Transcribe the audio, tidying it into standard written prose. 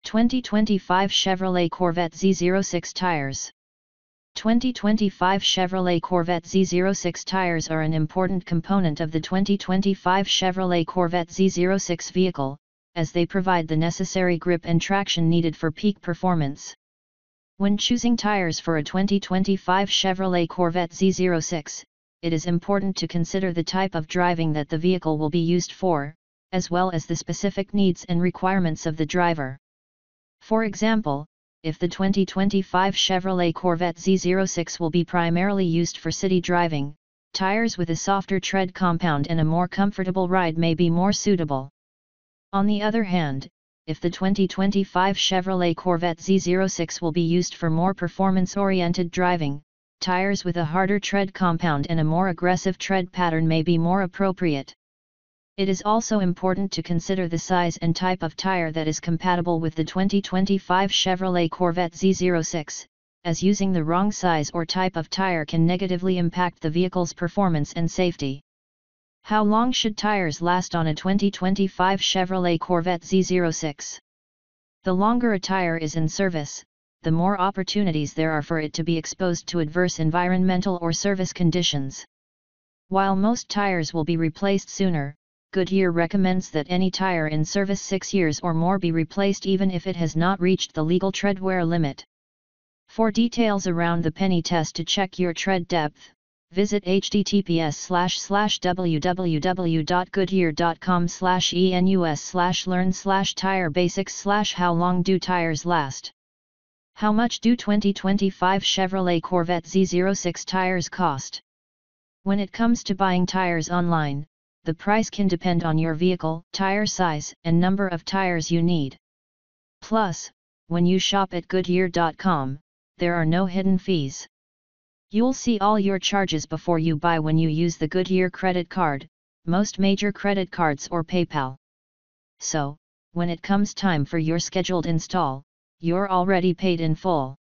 2025 Chevrolet Corvette Z06 tires. 2025 Chevrolet Corvette Z06 tires are an important component of the 2025 Chevrolet Corvette Z06 vehicle, as they provide the necessary grip and traction needed for peak performance. When choosing tires for a 2025 Chevrolet Corvette Z06, it is important to consider the type of driving that the vehicle will be used for, as well as the specific needs and requirements of the driver. For example, if the 2025 Chevrolet Corvette Z06 will be primarily used for city driving, tires with a softer tread compound and a more comfortable ride may be more suitable. On the other hand, if the 2025 Chevrolet Corvette Z06 will be used for more performance-oriented driving, tires with a harder tread compound and a more aggressive tread pattern may be more appropriate. It is also important to consider the size and type of tire that is compatible with the 2025 Chevrolet Corvette Z06, as using the wrong size or type of tire can negatively impact the vehicle's performance and safety. How long should tires last on a 2025 Chevrolet Corvette Z06? The longer a tire is in service, the more opportunities there are for it to be exposed to adverse environmental or service conditions. While most tires will be replaced sooner, Goodyear recommends that any tire in service 6 years or more be replaced even if it has not reached the legal tread wear limit. For details around the penny test to check your tread depth, visit https://www.goodyear.com/enus/learn/tire-basics/ How long do tires last? How much do 2025 Chevrolet Corvette Z06 tires cost? When it comes to buying tires online, the price can depend on your vehicle, tire size, and number of tires you need. Plus, when you shop at Goodyear.com, there are no hidden fees. You'll see all your charges before you buy when you use the Goodyear credit card, most major credit cards or PayPal. So, when it comes time for your scheduled install, you're already paid in full.